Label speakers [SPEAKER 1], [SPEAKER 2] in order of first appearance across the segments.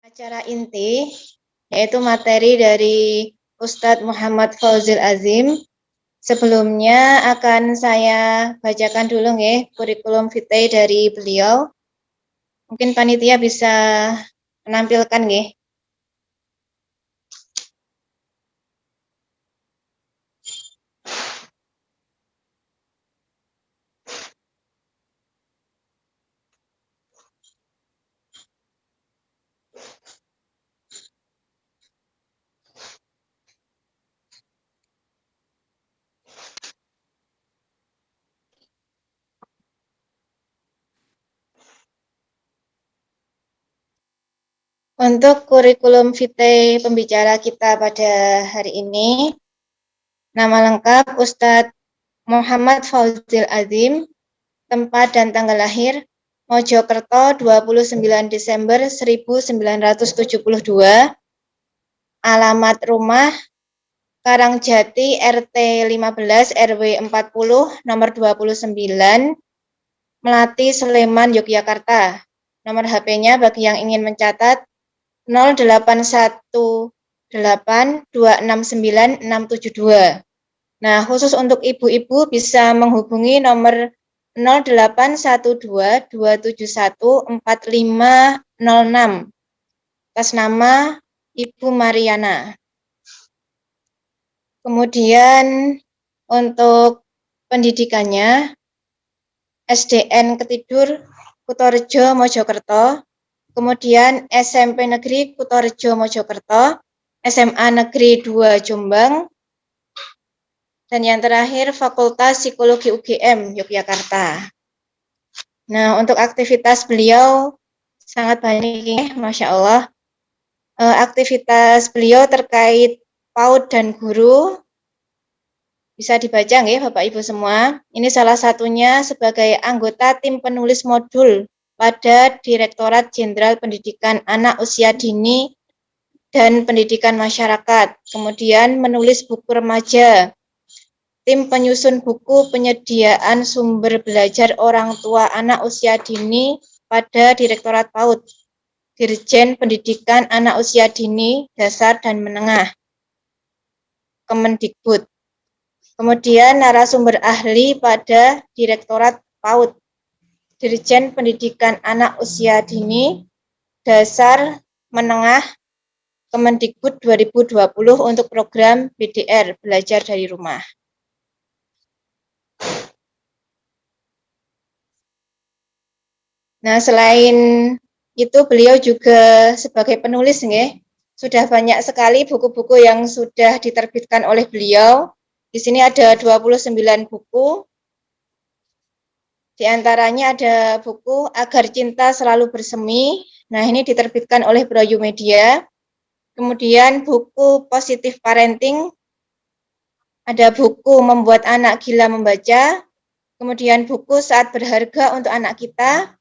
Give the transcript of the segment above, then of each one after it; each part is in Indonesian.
[SPEAKER 1] Acara inti, yaitu materi dari Ustadz Muhammad Fauzil Azim. Sebelumnya akan saya bacakan dulu ya kurikulum vitae dari beliau. Mungkin panitia bisa menampilkan ya. Untuk kurikulum vitae pembicara kita pada hari ini, nama lengkap Ustadz Muhammad Fauzil Azim, tempat dan tanggal lahir Mojokerto 29 Desember 1972, alamat rumah Karangjati RT 15 RW 40 nomor 29 Melati Sleman Yogyakarta. Nomor HP-nya bagi yang ingin mencatat 0818269672. Nah, khusus untuk ibu-ibu bisa menghubungi nomor 0812714506 atas nama Ibu Mariana. Kemudian untuk pendidikannya, SDN Ketidur Kutorejo Mojokerto, kemudian SMP Negeri Kutorejo Mojokerto, SMA Negeri 2 Jombang, dan yang terakhir Fakultas Psikologi UGM Yogyakarta. Nah, untuk aktivitas beliau sangat banyak, Masya Allah. Aktivitas beliau terkait PAUD dan guru bisa dibaca nggih Bapak Ibu semua. Ini salah satunya sebagai anggota tim penulis modul pada Direktorat Jenderal Pendidikan Anak Usia Dini dan Pendidikan Masyarakat. Kemudian menulis buku remaja, tim penyusun buku penyediaan sumber belajar orang tua anak usia dini pada Direktorat PAUD, Dirjen Pendidikan Anak Usia Dini, Dasar dan Menengah, Kemendikbud. Kemudian narasumber ahli pada Direktorat PAUD, Dirjen Pendidikan Anak Usia Dini, Dasar, Menengah, Kemendikbud 2020 untuk program BDR, Belajar dari Rumah. Nah, selain itu beliau juga sebagai penulis nggih, sudah banyak sekali buku-buku yang sudah diterbitkan oleh beliau. Di sini ada 29 buku. Di antaranya ada buku Agar Cinta Selalu Bersemi. Nah, ini diterbitkan oleh Brayu Media. Kemudian buku Positif Parenting. Ada buku Membuat Anak Gila Membaca. Kemudian buku Saat Berharga untuk Anak Kita.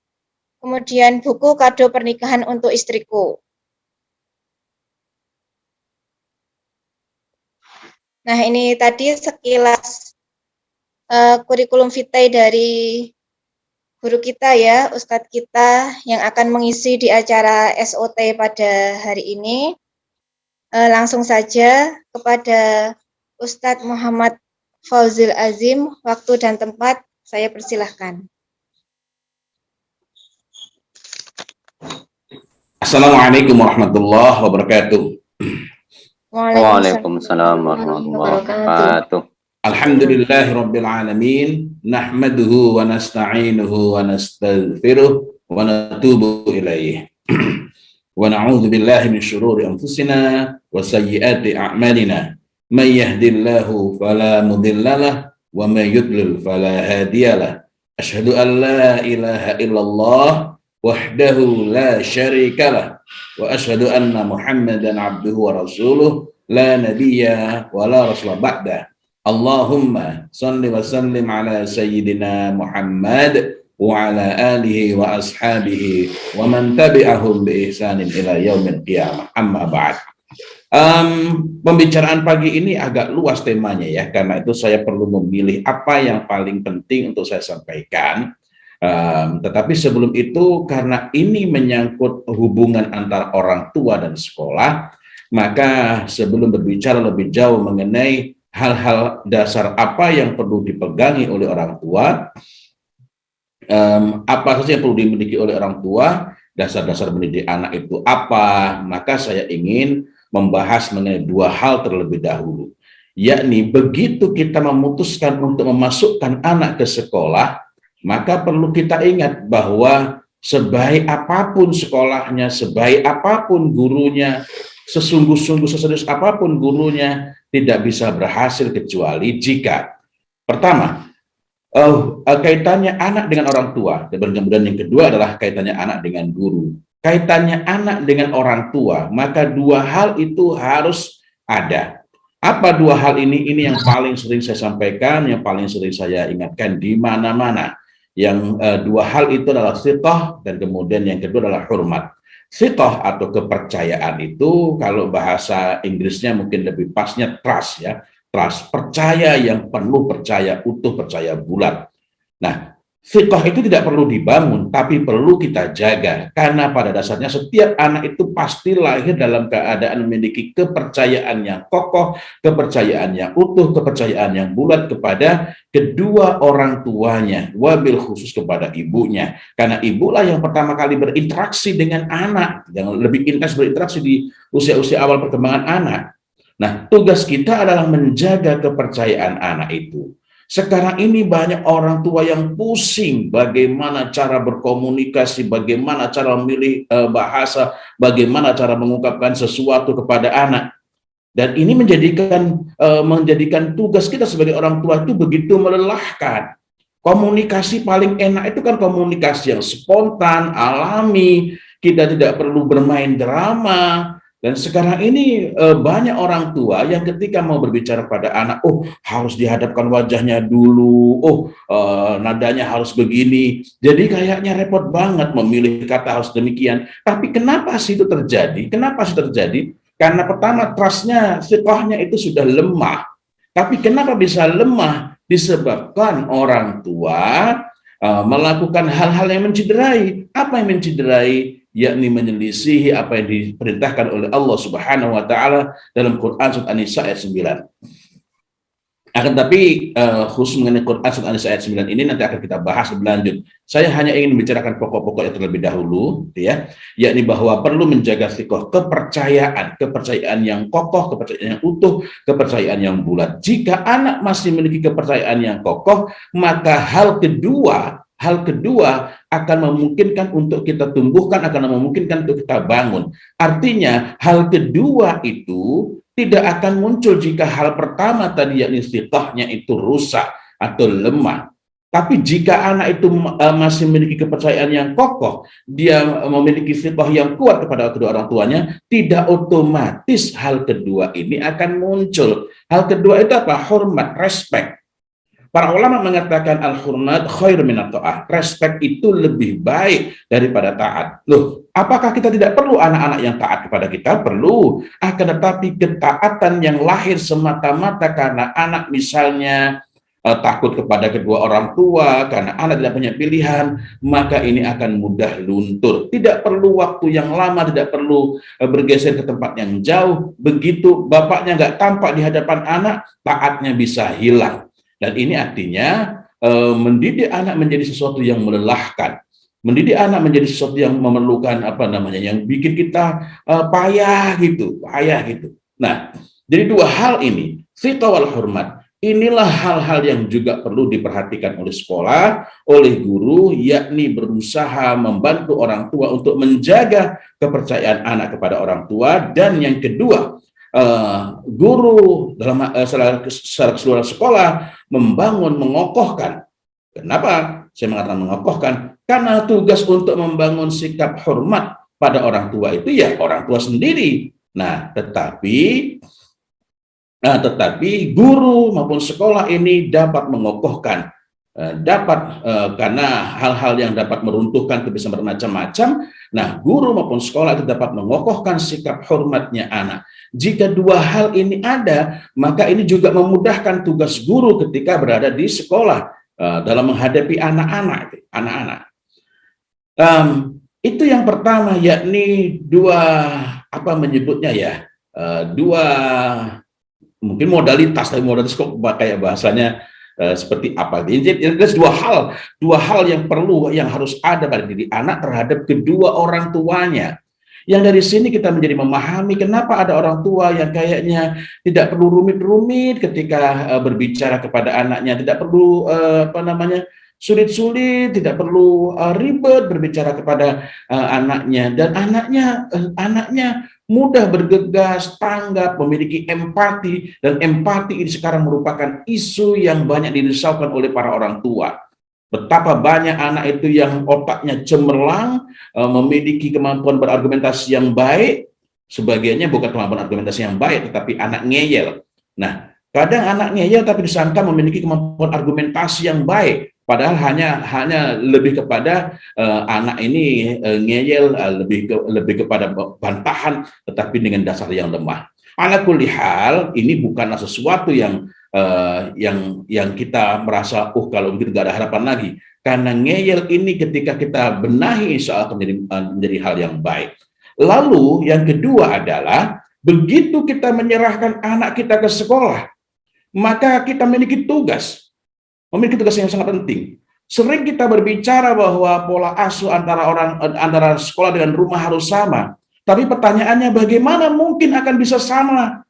[SPEAKER 1] Kemudian buku Kado Pernikahan untuk Istriku. Nah, ini tadi sekilas kurikulum vitae dari guru kita ya, Ustadz kita yang akan mengisi di acara SOT pada hari ini. Langsung saja kepada Ustadz Muhammad Fauzil Azim, waktu dan tempat saya persilahkan.
[SPEAKER 2] Assalamualaikum warahmatullahi wabarakatuh.
[SPEAKER 3] Waalaikumsalam warahmatullahi wabarakatuh.
[SPEAKER 2] Alhamdulillahirabbil alamin, nahmaduhu wa nasta'inuhu wa nastaghfiruh wa natubu ilaih. Wa na'udzu billahi min syururi anfusina wa sayyiati a'malina. May yahdihillahu fala mudhillalah wa may yudlil fala hadiyalah. Asyhadu an la ilaha illallah wahdahu la syarikalah wa asyhadu anna Muhammadan abduhu wa rasuluh la nabiyya wa la rasula ba'da. Allahumma salli wa sallim ala sayyidina Muhammad wa ala alihi wa ashabihi wa man tabi'ahum bi ihsanin ila yaumil qiyamah. Amma ba'd. Pembicaraan pagi ini agak luas temanya ya, karena itu saya perlu memilih apa yang paling penting untuk saya sampaikan. Tetapi sebelum itu, karena ini menyangkut hubungan antara orang tua dan sekolah, maka sebelum berbicara lebih jauh mengenai hal-hal dasar apa yang perlu dipegangi oleh orang tua, apa saja yang perlu dimiliki oleh orang tua, dasar-dasar mendidik anak itu apa, maka saya ingin membahas mengenai dua hal terlebih dahulu, yakni begitu kita memutuskan untuk memasukkan anak ke sekolah, maka perlu kita ingat bahwa sebaik apapun sekolahnya, sebaik apapun gurunya, sesungguh-sungguh seserius apapun gurunya, tidak bisa berhasil kecuali jika pertama, kaitannya anak dengan orang tua, dan kemudian yang kedua adalah kaitannya anak dengan guru. Kaitannya anak dengan orang tua, maka dua hal itu harus ada. Apa dua hal ini? Ini yang paling sering saya sampaikan, yang paling sering saya ingatkan di mana-mana. Yang dua hal itu adalah thiqah, dan kemudian yang kedua adalah hormat. Thiqah atau kepercayaan itu, kalau bahasa Inggrisnya mungkin lebih pasnya trust ya. Trust, percaya yang penuh, percaya utuh, percaya bulat. Nah, thiqah itu tidak perlu dibangun, tapi perlu kita jaga. Karena pada dasarnya setiap anak itu pasti lahir dalam keadaan memiliki kepercayaan yang kokoh, kepercayaan yang utuh, kepercayaan yang bulat kepada kedua orang tuanya, wabil khusus kepada ibunya. Karena ibulah yang pertama kali berinteraksi dengan anak, yang lebih intens berinteraksi di usia-usia awal perkembangan anak. Nah, tugas kita adalah menjaga kepercayaan anak itu. Sekarang ini banyak orang tua yang pusing bagaimana cara berkomunikasi, bagaimana cara memilih bahasa, bagaimana cara mengungkapkan sesuatu kepada anak. Dan ini menjadikan tugas kita sebagai orang tua itu begitu melelahkan. Komunikasi paling enak itu kan komunikasi yang spontan, alami, kita tidak perlu bermain drama. Dan sekarang ini banyak orang tua yang ketika mau berbicara pada anak, harus dihadapkan wajahnya dulu, nadanya harus begini. Jadi kayaknya repot banget memilih kata harus demikian. Tapi kenapa sih itu terjadi? Kenapa sih terjadi? Karena pertama trustnya, thiqahnya itu sudah lemah. Tapi kenapa bisa lemah? Disebabkan orang tua melakukan hal-hal yang menciderai. Apa yang menciderai? Yakni menyelisihi apa yang diperintahkan oleh Allah Subhanahu wa taala dalam Quran surat An-Nisa ayat 9. Akan tapi khusus mengenai Quran surat An-Nisa ayat 9 ini nanti akan kita bahas lebih lanjut. Saya hanya ingin membicarakan pokok-pokoknya terlebih dahulu, ya, yakni bahwa perlu menjaga thiqah, kepercayaan yang kokoh, kepercayaan yang utuh, kepercayaan yang bulat. Jika anak masih memiliki kepercayaan yang kokoh, maka hal kedua akan memungkinkan untuk kita tumbuhkan, akan memungkinkan untuk kita bangun. Artinya hal kedua itu tidak akan muncul jika hal pertama tadi yakni thiqahnya itu rusak atau lemah. Tapi jika anak itu masih memiliki kepercayaan yang kokoh, dia memiliki thiqah yang kuat kepada kedua orang tuanya, tidak otomatis hal kedua ini akan muncul. Hal kedua itu apa? Hormat, respect. Para ulama mengatakan al-hurmat khair minat ta'ah. Respect itu lebih baik daripada taat. Loh, apakah kita tidak perlu anak-anak yang taat kepada kita? Perlu. Akan tetapi ketaatan yang lahir semata-mata karena anak misalnya takut kepada kedua orang tua, karena anak tidak punya pilihan, maka ini akan mudah luntur. Tidak perlu waktu yang lama, tidak perlu bergeser ke tempat yang jauh. Begitu bapaknya nggak tampak di hadapan anak, taatnya bisa hilang. Dan ini artinya mendidik anak menjadi sesuatu yang melelahkan, mendidik anak menjadi sesuatu yang memerlukan yang bikin kita payah gitu. Nah, jadi dua hal ini, thiqah wal hormat, inilah hal-hal yang juga perlu diperhatikan oleh sekolah, oleh guru, yakni berusaha membantu orang tua untuk menjaga kepercayaan anak kepada orang tua. Dan yang kedua, guru dalam secara keseluruhan sekolah membangun, mengokohkan. Kenapa saya mengatakan mengokohkan? Karena tugas untuk membangun sikap hormat pada orang tua itu ya orang tua sendiri. Nah, tetapi guru maupun sekolah ini dapat mengokohkan, karena hal-hal yang dapat meruntuhkan itu bisa bermacam-macam. Nah, guru maupun sekolah itu dapat mengokohkan sikap hormatnya anak. Jika dua hal ini ada, maka ini juga memudahkan tugas guru ketika berada di sekolah. dalam menghadapi anak-anak. Itu yang pertama, yakni dua menyebutnya ya, dua mungkin modalitas, tapi modalitas kok kayak bahasanya seperti apa? Jadi ada dua hal yang harus ada pada diri anak terhadap kedua orang tuanya. Yang dari sini kita menjadi memahami kenapa ada orang tua yang kayaknya tidak perlu rumit-rumit ketika berbicara kepada anaknya, tidak perlu sulit-sulit, tidak perlu ribet berbicara kepada anaknya, dan anaknya mudah bergegas, tanggap, memiliki empati, dan empati ini sekarang merupakan isu yang banyak dirisaukan oleh para orang tua. Betapa banyak anak itu yang otaknya cemerlang, memiliki kemampuan berargumentasi yang baik, sebagiannya bukan kemampuan argumentasi yang baik, tetapi anak ngeyel. Nah, kadang anak ngeyel tapi disangka memiliki kemampuan argumentasi yang baik, padahal hanya lebih kepada anak ini ngeyel, lebih kepada bantahan, tetapi dengan dasar yang lemah. Ala kulli hal, ini bukanlah sesuatu yang kita merasa kalau begitu gak ada harapan lagi, karena ngeyel ini ketika kita benahi insya Allah menjadi hal yang baik. Lalu yang kedua adalah begitu kita menyerahkan anak kita ke sekolah, maka kita memiliki tugas yang sangat penting. Sering kita berbicara bahwa pola asuh antara sekolah dengan rumah harus sama, tapi pertanyaannya bagaimana mungkin akan bisa sama?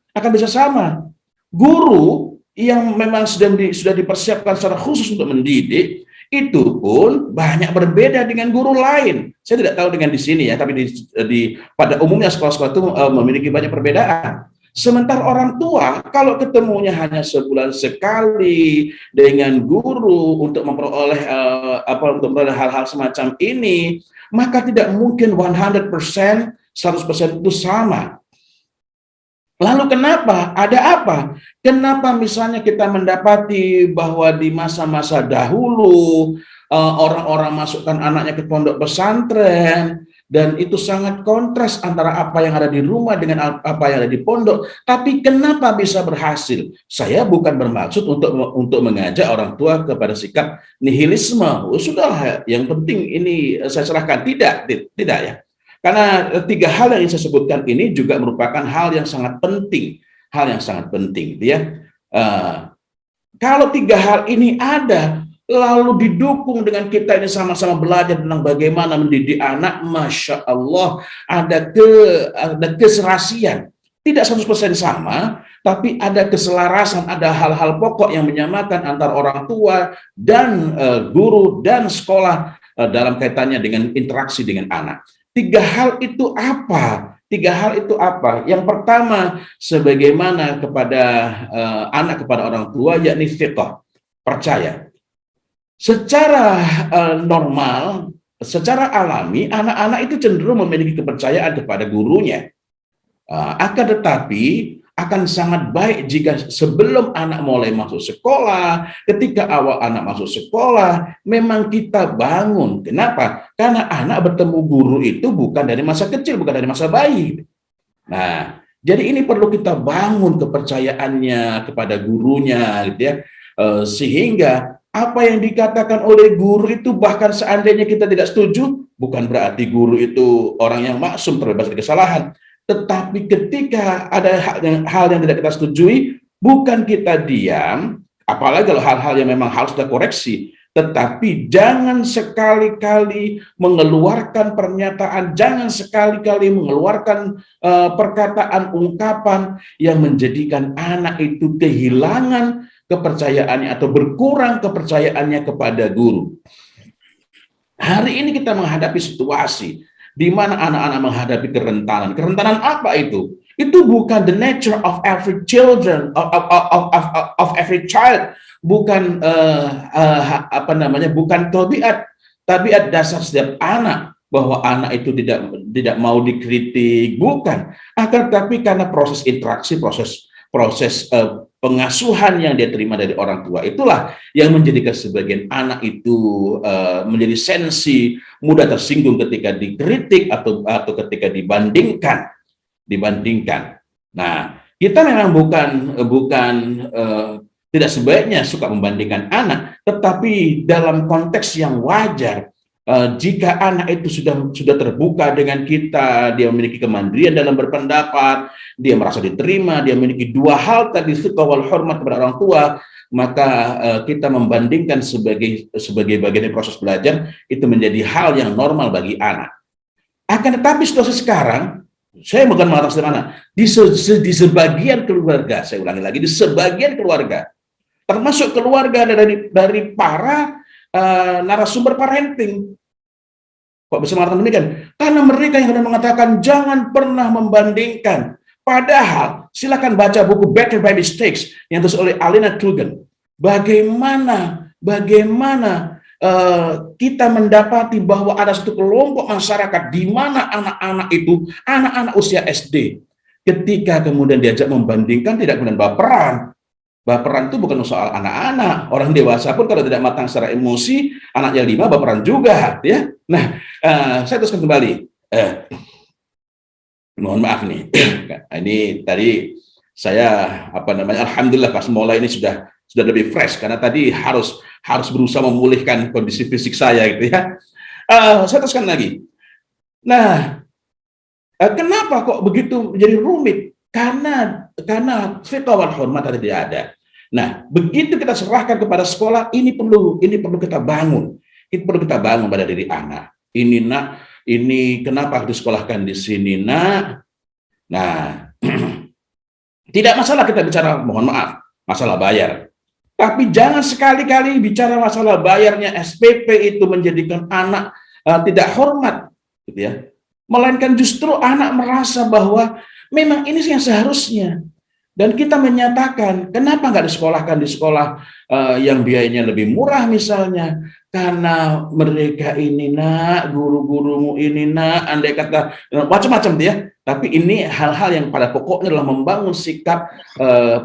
[SPEAKER 2] Guru yang memang sudah dipersiapkan secara khusus untuk mendidik, itu pun banyak berbeda dengan guru lain. Saya tidak tahu dengan di sini ya, tapi pada umumnya sekolah-sekolah itu memiliki banyak perbedaan. Sementara orang tua kalau ketemunya hanya sebulan sekali dengan guru untuk memperoleh hal-hal semacam ini, maka tidak mungkin 100% itu sama. Lalu kenapa? Ada apa? Kenapa misalnya kita mendapati bahwa di masa-masa dahulu orang-orang masukkan anaknya ke pondok pesantren, dan itu sangat kontras antara apa yang ada di rumah dengan apa yang ada di pondok. Tapi kenapa bisa berhasil? Saya bukan bermaksud untuk mengajak orang tua kepada sikap nihilisme. Sudahlah, yang penting ini saya serahkan. Tidak ya. Karena tiga hal yang saya sebutkan ini juga merupakan hal yang sangat penting, ya. Kalau tiga hal ini ada, lalu didukung dengan kita ini sama-sama belajar tentang bagaimana mendidik anak, masya Allah, ada keserasian. Tidak 100% sama, tapi ada keselarasan, ada hal-hal pokok yang menyamakan antara orang tua dan guru dan sekolah dalam kaitannya dengan interaksi dengan anak. Tiga hal itu apa? Yang pertama, sebagaimana kepada anak kepada orang tua, yakni thiqah, percaya. Secara normal, secara alami, anak-anak itu cenderung memiliki kepercayaan kepada gurunya. Akan tetapi akan sangat baik jika sebelum anak mulai masuk sekolah, ketika awal anak masuk sekolah, memang kita bangun. Kenapa? Karena anak bertemu guru itu bukan dari masa kecil, bukan dari masa bayi. Nah, jadi ini perlu kita bangun kepercayaannya kepada gurunya, gitu ya, sehingga apa yang dikatakan oleh guru itu, bahkan seandainya kita tidak setuju, bukan berarti guru itu orang yang maksum terbebas dari kesalahan. Tetapi ketika ada hal yang tidak kita setujui, bukan kita diam, apalagi kalau hal-hal yang memang harus kita koreksi, tetapi jangan sekali-kali mengeluarkan pernyataan, jangan sekali-kali mengeluarkan perkataan, ungkapan yang menjadikan anak itu kehilangan kepercayaannya atau berkurang kepercayaannya kepada guru. Hari ini kita menghadapi situasi di mana anak-anak menghadapi kerentanan. Kerentanan apa itu? Itu bukan the nature of every children, of every child, bukan bukan tabiat dasar setiap anak bahwa anak itu tidak mau dikritik, bukan. Akan tetapi karena proses interaksi, proses pengasuhan yang dia terima dari orang tua, itulah yang menjadikan sebagian anak itu menjadi sensi, mudah tersinggung ketika dikritik atau ketika dibandingkan. Nah, kita memang bukan tidak sebaiknya suka membandingkan anak, tetapi dalam konteks yang wajar. Jika anak itu sudah terbuka dengan kita, dia memiliki kemandirian dalam berpendapat, dia merasa diterima, dia memiliki dua hal tadi, suka wal hormat kepada orang tua, maka kita membandingkan sebagai bagian dari proses belajar, itu menjadi hal yang normal bagi anak. Akan tetapi situasi sekarang, saya bukan mengatakan sederhana, di sebagian keluarga, saya ulangi lagi, di sebagian keluarga, termasuk keluarga dari para narasumber parenting. Kok bisa mengatakan demikian? Karena mereka yang sudah mengatakan jangan pernah membandingkan. Padahal silakan baca buku Better by Mistakes yang ditulis oleh Alina Klugen. Bagaimana kita mendapati bahwa ada satu kelompok masyarakat di mana anak-anak itu, anak-anak usia SD, ketika kemudian diajak membandingkan tidak kemudian baperan. Baperan itu bukan soal anak-anak, orang dewasa pun kalau tidak matang secara emosi, anaknya 5 baperan juga, ya. Nah, saya teruskan kembali. Mohon maaf nih, ini tadi saya alhamdulillah pas mulai ini sudah lebih fresh karena tadi harus berusaha memulihkan kondisi fisik saya gitu ya. Saya teruskan lagi. Nah, kenapa kok begitu menjadi rumit? Karena fiqh wal hormat tadi tidak ada. Nah, begitu kita serahkan kepada sekolah, ini perlu kita bangun. Itu perlu kita bangun pada diri anak. Ini nak, ini kenapa harus disekolahkan di sini nak? Nah, tidak masalah kita bicara, mohon maaf, masalah bayar. Tapi jangan sekali-kali bicara masalah bayarnya SPP itu menjadikan anak tidak hormat, gitu ya. Melainkan justru anak merasa bahwa memang ini yang seharusnya. Dan kita menyatakan, kenapa nggak disekolahkan di sekolah yang biayanya lebih murah misalnya? Karena mereka ini nak, guru-gurumu ini nak, andai kata macam-macam dia. Tapi ini hal-hal yang pada pokoknya adalah membangun sikap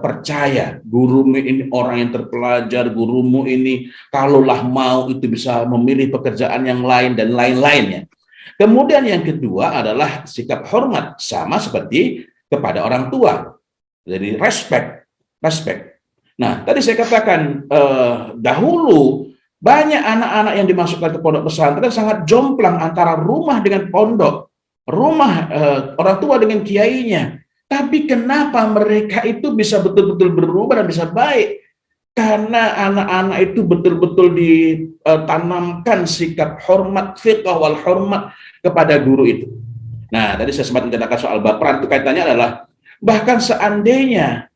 [SPEAKER 2] percaya. Gurumu ini orang yang terpelajar, gurumu ini kalaulah mau itu bisa memilih pekerjaan yang lain dan lain-lainnya. Kemudian yang kedua adalah sikap hormat, sama seperti kepada orang tua. Jadi respect. Nah, tadi saya katakan dahulu banyak anak-anak yang dimasukkan ke pondok pesantren sangat jomplang antara rumah dengan pondok, rumah orang tua dengan kiainya. Tapi kenapa mereka itu bisa betul-betul berubah dan bisa baik? Karena anak-anak itu betul-betul ditanamkan sikap hormat, fiqh wal hormat kepada guru itu. Nah, tadi saya sempat menceritakan soal baperan, itu kaitannya adalah bahkan seandainya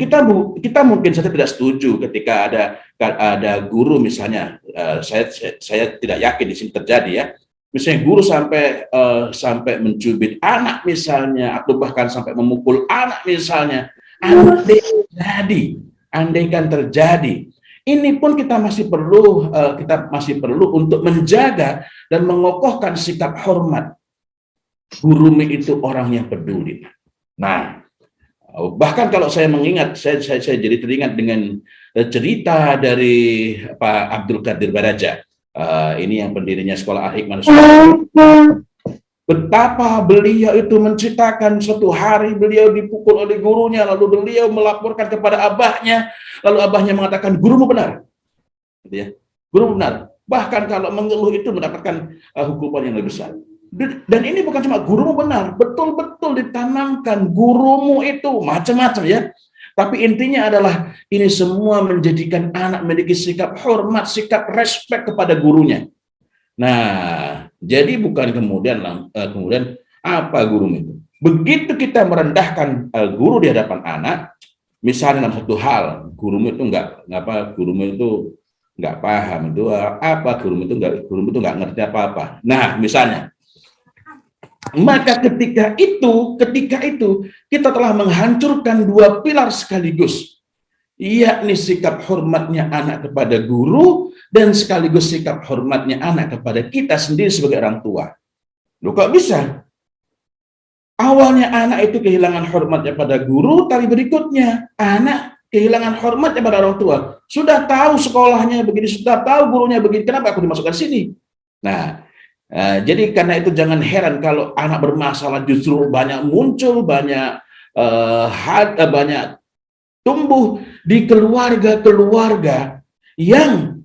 [SPEAKER 2] kita mungkin saja tidak setuju ketika ada guru misalnya, saya tidak yakin di sini terjadi ya, misalnya guru sampai mencubit anak misalnya, atau bahkan sampai memukul anak misalnya, andaikan terjadi, ini pun kita masih perlu untuk menjaga dan mengokohkan sikap hormat. Gurumu itu orang yang peduli. Nah, bahkan kalau saya mengingat, saya jadi teringat dengan cerita dari Pak Abdul Qadir Baraja. Ini yang pendirinya Sekolah Al-Hikmah. Betapa beliau itu menceritakan suatu hari beliau dipukul oleh gurunya, lalu beliau melaporkan kepada abahnya, lalu abahnya mengatakan gurumu benar. Gitu ya. Gurumu benar. Bahkan kalau mengeluh itu mendapatkan hukuman yang lebih besar. Dan ini bukan cuma gurumu benar, betul-betul ditanamkan gurumu itu macam-macam ya. Tapi intinya adalah ini semua menjadikan anak memiliki sikap hormat, sikap respek kepada gurunya. Nah, jadi bukan kemudian apa gurumu itu. Begitu kita merendahkan guru di hadapan anak, misalnya dalam satu hal, gurumu itu gurumu itu nggak paham itu apa, gurumu itu nggak ngerti apa-apa. Nah, misalnya. Maka ketika itu kita telah menghancurkan dua pilar sekaligus, yakni sikap hormatnya anak kepada guru dan sekaligus sikap hormatnya anak kepada kita sendiri sebagai orang tua. Loh, kok bisa? Awalnya anak itu kehilangan hormatnya pada guru, tapi berikutnya anak kehilangan hormatnya pada orang tua. Sudah tahu sekolahnya begini, sudah tahu gurunya begini, kenapa aku dimasukkan sini? Nah, jadi karena itu jangan heran kalau anak bermasalah justru banyak muncul, banyak tumbuh di keluarga-keluarga yang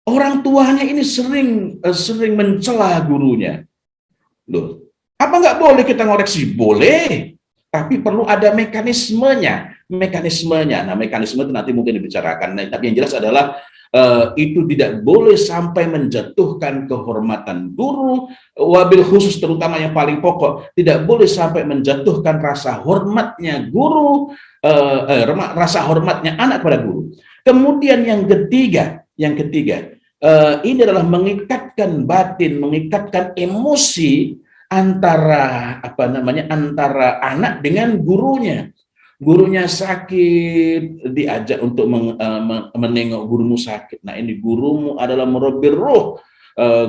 [SPEAKER 2] orang tuanya ini sering mencela gurunya. Loh, apa nggak boleh kita ngoreksi? Boleh, tapi perlu ada mekanismenya. Nah, mekanisme itu nanti mungkin dibicarakan. Nah, tapi yang jelas adalah itu tidak boleh sampai menjatuhkan kehormatan guru, wabil khusus terutama yang paling pokok, tidak boleh sampai menjatuhkan rasa hormatnya guru, rasa hormatnya anak pada guru. Kemudian yang ketiga, ini adalah mengikatkan batin, mengikatkan emosi antara antara anak dengan gurunya. Gurunya sakit, diajak untuk menengok gurumu sakit. Nah, ini gurumu adalah murabbir ruh,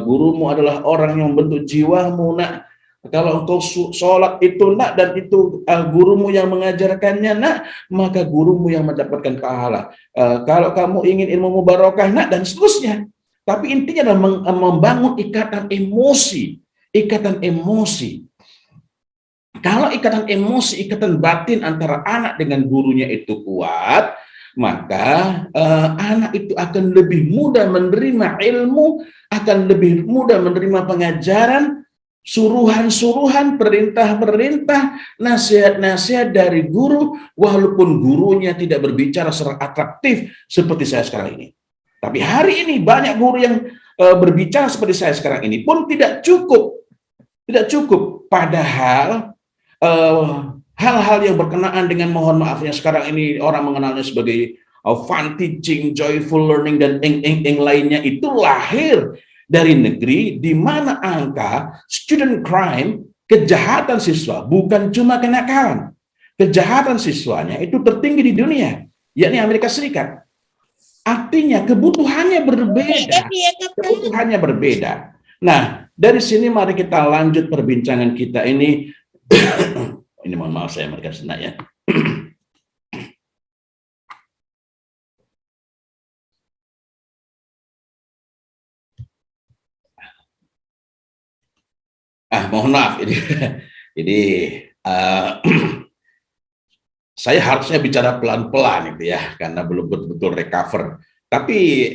[SPEAKER 2] gurumu adalah orang yang membentuk jiwamu. Nak, kalau engkau sholat itu nak, dan itu gurumu yang mengajarkannya nak, maka gurumu yang mendapatkan pahala. Kalau kamu ingin ilmu barokah nak, dan seterusnya. Tapi intinya adalah membangun ikatan emosi. Kalau ikatan emosi, ikatan batin antara anak dengan gurunya itu kuat, maka anak itu akan lebih mudah menerima ilmu, akan lebih mudah menerima pengajaran, suruhan-suruhan, perintah-perintah, nasihat-nasihat dari guru, walaupun gurunya tidak berbicara secara atraktif seperti saya sekarang ini. Tapi hari ini banyak guru yang berbicara seperti saya sekarang ini pun tidak cukup. Padahal hal-hal yang berkenaan dengan, mohon maaf ya, sekarang ini orang mengenalnya sebagai fun teaching, joyful learning, dan lainnya itu lahir dari negeri di mana angka student crime, kejahatan siswa, bukan cuma kenakalan, kejahatan siswanya itu tertinggi di dunia, yakni Amerika Serikat. Artinya kebutuhannya berbeda. Nah, dari sini mari kita lanjut perbincangan kita ini. Ini mohon maaf saya mereka senak ya. Mohon maaf ini saya harusnya bicara pelan-pelan itu ya, karena belum betul-betul recover. Tetapi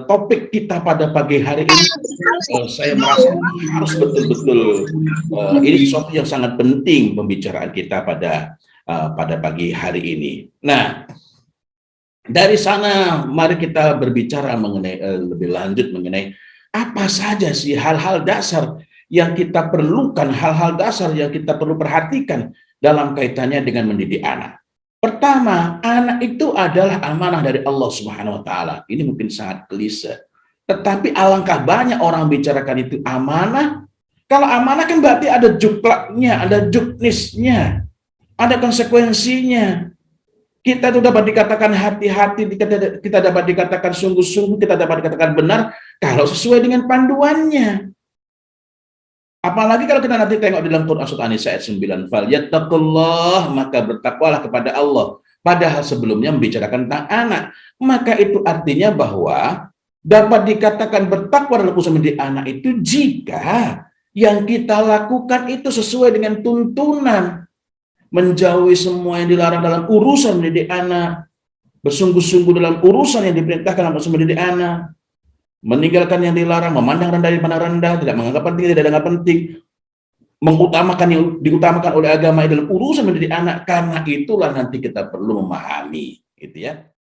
[SPEAKER 2] topik kita pada pagi hari ini, saya merasa harus betul-betul ini sesuatu yang sangat penting pembicaraan kita pada pagi hari ini. Nah, dari sana mari kita berbicara mengenai lebih lanjut mengenai apa saja sih hal-hal dasar yang kita perlukan, hal-hal dasar yang kita perlu perhatikan dalam kaitannya dengan mendidik anak. Pertama, anak itu adalah amanah dari Allah Subhanahu wa Ta'ala. Ini mungkin sangat klise, tetapi alangkah banyak orang bicarakan itu amanah. Kalau amanah kan berarti ada juklaknya, ada juknisnya, ada konsekuensinya. Kita itu dapat dikatakan hati-hati, kita dapat dikatakan sungguh-sungguh, kita dapat dikatakan benar kalau sesuai dengan panduannya. Apalagi kalau kita nanti tengok di dalam Quran Surat An-Nisa ayat 9, falyattaqullah, maka bertakwalah kepada Allah. Padahal sebelumnya membicarakan tentang anak. Maka itu artinya bahwa dapat dikatakan bertakwa dalam usaha mendidik anak itu jika yang kita lakukan itu sesuai dengan tuntunan, menjauhi semua yang dilarang dalam urusan mendidik anak, bersungguh-sungguh dalam urusan yang diperintahkan dalam urusan mendidik anak, meninggalkan yang dilarang, memandang rendah dipandang rendah, tidak menganggap penting, tidak anggap penting, mengutamakan yang diutamakan oleh agama dalam urusan mendidik anak. Karena itulah nanti kita perlu memahami, gitu ya.